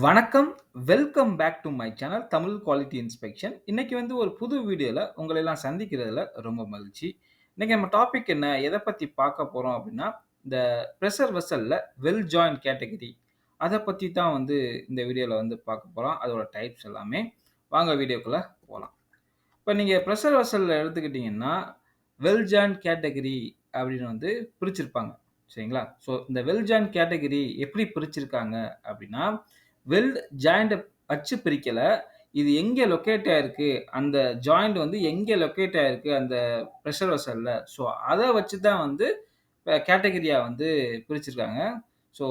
வணக்கம். Welcome back to my channel Tamil quality inspection. இன்னைக்கு ஒரு புது வீடியோல உங்கள எல்லாம் சந்திக்கிறதுல ரொம்ப மகிழ்ச்சி. இன்னைக்கு நம்ம டாபிக் என்ன? எத பத்தி பார்க்க போறோம் அப்படின்னா, இந்த பிரஷர் வெசல்ல வெல் ஜாயிண்ட் கேட்டகரி. அத பத்தி தான் இந்த வீடியோல பார்க்க போறோம். அதோட டைப்ஸ் எல்லாமே. வாங்க வீடியோக்குள்ள போலாம். இப்ப நீங்க பிரஷர் வெசல்ல எடுத்துக்கிட்டீங்கன்னா, வெல் ஜாயிண்ட் கேட்டகரி அப்படின்னு பிரிச்சிருப்பாங்க. சரிங்களா? ஸோ இந்த வெல் ஜாயிண்ட் கேட்டகரி எப்படி பிரிச்சிருக்காங்க அப்படின்னா, வெல்ட் ஜாயிண்ட்ட வச்சு பிரிக்கல. இது எங்க லொக்கேட் ஆயிருக்கு, அந்த ஜாயிண்ட் எங்க லொக்கேட் ஆயிருக்கு அந்த பிரஷர் வெசல்ல. ஸோ அத வச்சு தான் கேட்டகரியா பிரிச்சிருக்காங்க. ஸோ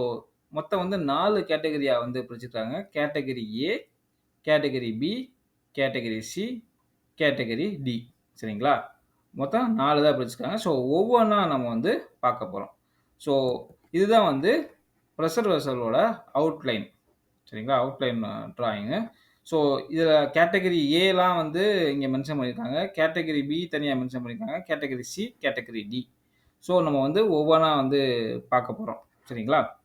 மொத்தம் 4 கேட்டகரியா பிரிச்சிருக்காங்க. Category A, category B, category C, category D. சரிங்களா? மொத்தம் 4 தான் பிரிச்சிருக்காங்க. ஸோ ஒவ்வொன்னா நம்ம பார்க்க போறோம். ஸோ இதுதான் பிரஷர் வெசலோட அவுட்லைன். சரிங்களா? Outline drawing. ஸோ இதில கேட்டகரி ஏலாம் இங்க மென்ஷன் பண்ணியிருக்காங்க. கேட்டகரி பி தனியா மென்ஷன் பண்ணியிருக்காங்க. Category C, category D. So நம்ம ஒவ்வொன்னா பார்க்க போறோம். சரிங்களா?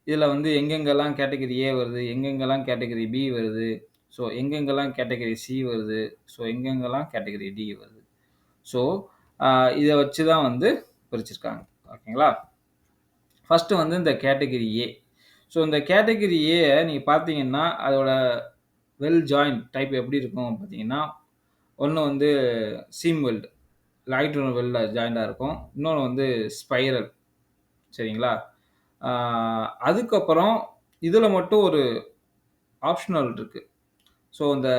இதில எங்கெங்கெல்லாம் கேட்டகரி ஏ வருது, எங்கெங்கெல்லாம் கேட்டகரி பி வருது, ஸோ எங்கெங்கெல்லாம் கேட்டகரி சி வருது, ஸோ எங்கெங்கெல்லாம் கேட்டகரி டி வருது. ஸோ இத வச்சு தான் பிரிச்சிருக்காங்க. ஓகேங்களா? ஃபர்ஸ்ட்டு இந்த கேட்டகரி ஏ. ஸோ இந்த கேட்டகரி ஏ நீங்க பார்த்தீங்கன்னா, அதோட வெல் ஜாயிண்ட் டைப் எப்படி இருக்கும் பார்த்தீங்கன்னா, ஒண்ணு சீம் வெல்ட். லாங்கிட்யூடினல் வெல்ட்ல ஜாயிண்டா இருக்கும். இன்னொன்னு ஸ்பைரல். சரிங்களா? ஆ அதுக்கப்புறம் இதுல மட்டும் ஒரு ஆப்ஷனல் இருக்கு. ஸோ இந்த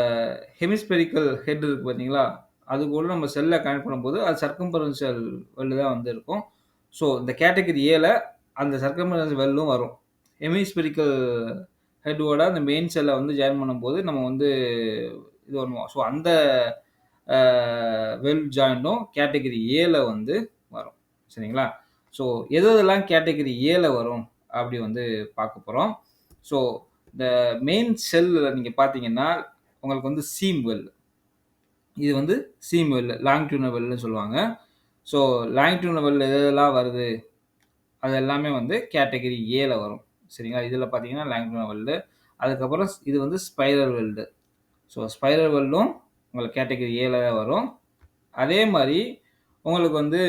ஹெமிஸ்பெரிக்கல் ஹெட் இருக்கு பார்த்தீங்களா? அது கூட நம்ம செல்ல கனெக்ட் பண்ணும்போது, அது சர்க்கம்பரன்ஷியல் வெல்டு தான் இருக்கும். ஸோ இந்த கேட்டகரி ஏல அந்த சர்க்கம்பரன்ஷியல் வெல்டும் வரும். ஹெமிஸ்பெரிக்கல் ஹெட்டோட அந்த மெயின் செல்ல ஜாயின் பண்ணும்போது நம்ம இது பண்ணுவோம். ஸோ அந்த அ வெல்ட் ஜாயிண்டும் கேட்டகரி ஏல வரும். சரிங்களா? ஸோ எதெல்லாம் கேட்டகரி ஏல வரும் அப்படி பார்க்க போறோம். ஸோ இந்த மெயின் செல்ல நீங்க பார்த்தீங்கன்னா, உங்களுக்கு சீம் வெல். இது சீம் வெல், லாங்கிட்யூடினல் வெல்ன்னு சொல்லுவாங்க. ஸோ லாங்கிட்யூடினல் வெல் எதெல்லாம் வருது, அது எல்லாமே கேட்டகரி ஏல வரும். சரிங்களா? இதில பார்த்தீங்கன்னா லாங்கிட்யூடினல் வெல்டு. அதுக்கப்புறம் இது ஸ்பைரல் வெல்டு. ஸோ ஸ்பைரல் வெல்டும் உங்களுக்கு கேட்டகரி ஏல தான் வரும். அதே மாரி உங்களுக்கு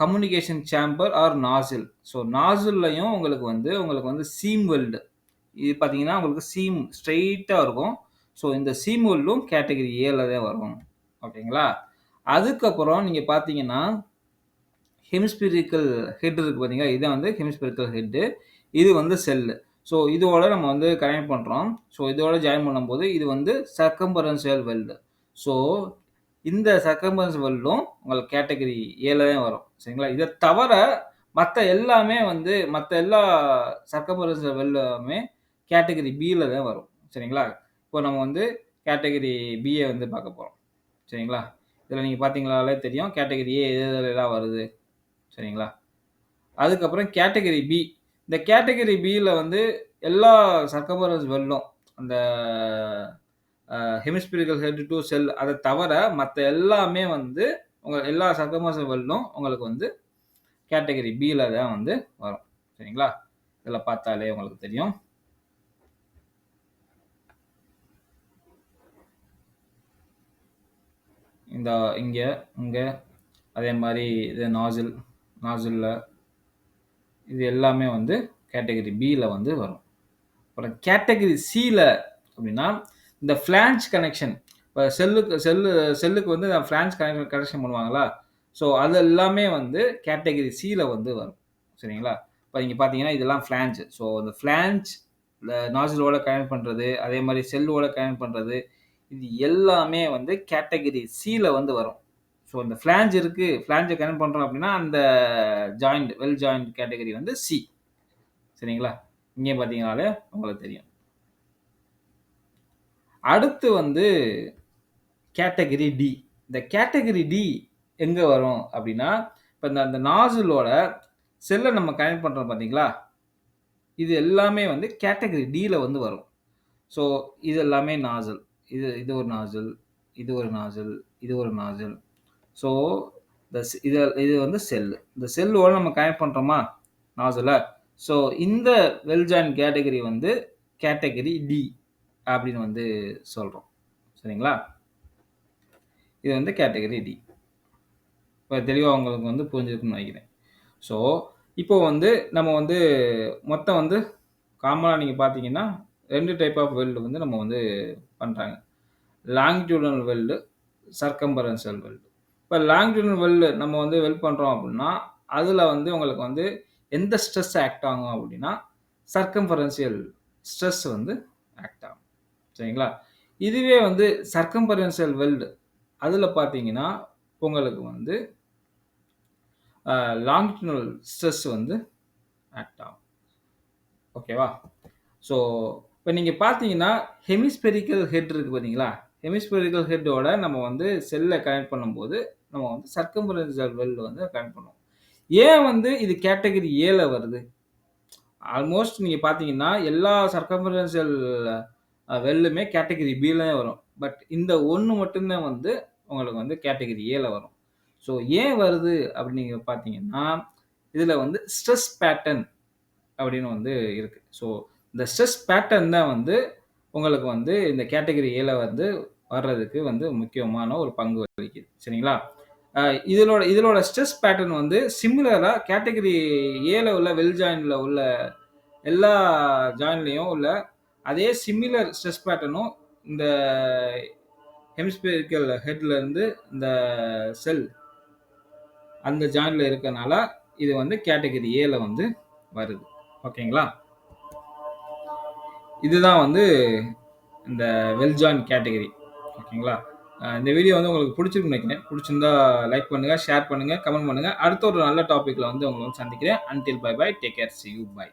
கம்யூனிகேஷன் சேம்பர் ஆர் நாசில். ஸோ நாசில்லயும் உங்களுக்கு சீம் வெல்டு. இது பார்த்தீங்கன்னா, உங்களுக்கு சீம் ஸ்ட்ரெய்ட்டா இருக்கும். ஸோ இந்த சீம் வெல்டும் கேட்டகரி ஏல தான் வரும். ஓகேங்களா? அதுக்கப்புறம் நீங்க பார்த்தீங்கன்னா, ஹெமிஸ்பிரிக்கல் ஹெட் இருக்கு பார்த்தீங்களா? இதான் ஹெமிஸ்பிரிக்கல் ஹெட்டு. இது செல்லு. ஸோ இதோட நம்ம கனெக்ட் பண்றோம். ஸோ இதோட ஜாயின் பண்ணும்போது இது சர்க்கம்பரன்ஷியல் வெல்டு. ஸோ இந்த சர்க்கம்பரன்ஷியல் வெல்டும் உங்களுக்கு கேட்டகரி ஏல தான் வரும். சரிங்களா? இத தவிர மத்த எல்லாமே மத்த எல்லா சர்க்கம்பரன்ஷியல் வெல்லுமே கேட்டகரி பில தான் வரும். சரிங்களா? இப்போ நம்ம கேட்டகரி பிய பார்க்க போறோம். சரிங்களா? இதில நீங்க பார்த்தீங்கனாலே தெரியும். கேட்டகரி ஏ எதெல்லாம் வருது. சரிங்களா? அதுக்கப்புறம் கேட்டகரி பி. இந்த கேட்டகரி பில எல்லா சர்க்கம்பரன்ஷியல் வெல்டும் அந்த ஹெமிஸ்பிரிக்கல் ஹெட் டூ செல் அத தவிர மத்த எல்லாமே உங்க எல்லா சர்க்கம்பரன்ஷியல் வெல்டும் உங்களுக்கு கேட்டகரி பில தான் வரும். சரிங்களா? இதில பார்த்தாலே உங்களுக்கு தெரியும். இந்த இங்க, இங்க அதே மாரி இது நாசில்ல இது எல்லாமே கேட்டகரி பில வரும். அப்புறம் கேட்டகரி சில அப்படின்னா, இந்த ஃபிளாஞ்ச் கனெக்ஷன். இப்ப செல்லுக்கு ஃபிளாஞ்ச் கனெக்ஷன் பண்ணுவாங்களா? ஸோ அது எல்லாமே கேட்டகரி சில வரும். சரிங்களா? இப்ப நீங்க பார்த்தீங்கன்னா, இதெல்லாம் ஃபிளாஞ்ச். ஸோ அந்த ஃபிளாஞ்ச் நாசிலோட கனெக்ட் பண்றது, அதே மாரி செல்லோட கனெக்ட் பண்றது, இது எல்லாமே கேட்டகரி சில வரும். ஸோ இந்த ஃபிளாஞ்ச் இருக்கு. ஃபிளாஞ்ச கனெக்ட் பண்றோம் அப்படின்னா, அந்த joint well joint category C. சரிங்களா? இங்கே பார்த்தீங்கனாலே உங்களுக்கு தெரியும். அடுத்து கேட்டகரி டி. இந்த கேட்டகரி டி எங்க வரும் அப்படின்னா, இப்ப அந்த நாசிலோட செல்ல நம்ம கனெக்ட் பண்றோம் பார்த்தீங்களா? இது எல்லாமே கேட்டகரி டில வரும். ஸோ இது எல்லாமே நாசில். இது ஒரு நாசில், இது ஒரு நாசில், இது ஒரு நாசில். ஸோ இந்த இது செல். இந்த செல்லோட நம்ம கனெக்ட் பண்றோமா நாசில? ஸோ இந்த well joint category category D அப்படின்னு வந்து சொல்றோம். சரிங்களா? இது வந்து கேட்டகரி டி. இப்ப தெளிவா உங்களுக்கு வந்து புரிஞ்சிருக்கும்னு நெனைக்கிறேன். ஸோ, இப்போ வந்து நம்ம வந்து மொத்தம் வந்து காமனா நீங்க பார்த்தீங்கன்னா, 2 டைப் ஆஃப் வெல்ட் வந்து நம்ம வந்து பண்றாங்க. லாங்கிட்யூடினல் வெல்டு, சர்கம்பரன்ஷியல் வெல்டு. இப்ப லாங்கிட்யூடினல் வெல்டு நம்ம வந்து வெல்ட் பண்றோம் அப்டின்னா, அதுல வந்து உங்களுக்கு வந்து எந்த ஸ்ட்ரெஸ் ஆக்ட் ஆகும் அப்டின்னா, சர்கம்பரன்ஷியல் ஸ்ட்ரெஸ் வந்து ஆக்ட் ஆகும். சரிங்களா? இதுவே வந்து சர்கம்பரன்ஷியல் வெல்டு அதுல பார்த்தீங்கன்னா, உங்களுக்கு வந்து லாங்கிட்யூடினல் ஸ்ட்ரெஸ் வந்து ஆக்ட் ஆகும். ஓகேவா? ஸோ, இப்ப நீங்க பார்த்தீங்கன்னா, ஹெமிஸ்பெரிக்கல் ஹெட் இருக்கு பார்த்தீங்களா? ஹெமிஸ்பெரிக்கல் ஹெட்டோட நம்ம வந்து செல்ல கனெக்ட் பண்ணும்போது, நம்ம வந்து சர்கம்பரன்ஷியல் வெல்ட் வந்து கனெக்ட் பண்ணுவோம். ஏன் வந்து இது கேட்டகரி ஏல வருது? ஆல்மோஸ்ட் நீங்க பார்த்தீங்கன்னா, எல்லா சர்கம்பரன்ஷியல் வெல்லுமே கேட்டகரி பில தான் வரும். பட் இந்த 1 மட்டும் தான் வந்து உங்களுக்கு வந்து கேட்டகரி ஏல வரும். ஸோ ஏன் வருது அப்படின்னு நீங்க பார்த்தீங்கன்னா, இதுல வந்து ஸ்ட்ரெஸ் பேட்டர்ன் அப்படின்னு வந்து இருக்கு. ஸோ இந்த ஸ்ட்ரெஸ் பேட்டர்ன் தான் வந்து உங்களுக்கு வந்து இந்த கேட்டகரி ஏல வந்து வர்றதுக்கு வந்து முக்கியமான ஒரு பங்கு வகிக்குது. சரிங்களா? அ இதனோட ஸ்ட்ரெஸ் பேட்டர்ன் வந்து சிமிலரா கேட்டகரி ஏல உள்ள வெல் ஜாயின்ட்ல உள்ள எல்லா ஜாயின்ட்லயும் உள்ள அதே சிமிலர் ஸ்ட்ரெஸ் பேட்டர்னும் இந்த ஹெமிஸ்பெரிக்கல் ஹெட்ல இருந்து இந்த செல் அந்த ஜாயின்ட்ல இருக்கனால இது வந்து கேட்டகரி ஏல வந்து வருது. ஓகேங்களா? இதுதான் வந்து இந்த வெல் ஜாயின் கேட்டகரி. ஓகேங்களா? இந்த வீடியோ வந்து உங்களுக்கு புடிச்சிருக்கும்னு நெனைக்கிறேன். புடிச்சிருந்தா லைக் பண்ணுங்க, ஷேர் பண்ணுங்க, கமெண்ட் பண்ணுங்க. அடுத்த ஒரு நல்ல டாபிக்ல வந்து உங்கள வந்து சந்திக்கிறேன். Until bye bye. Take care. See you. By.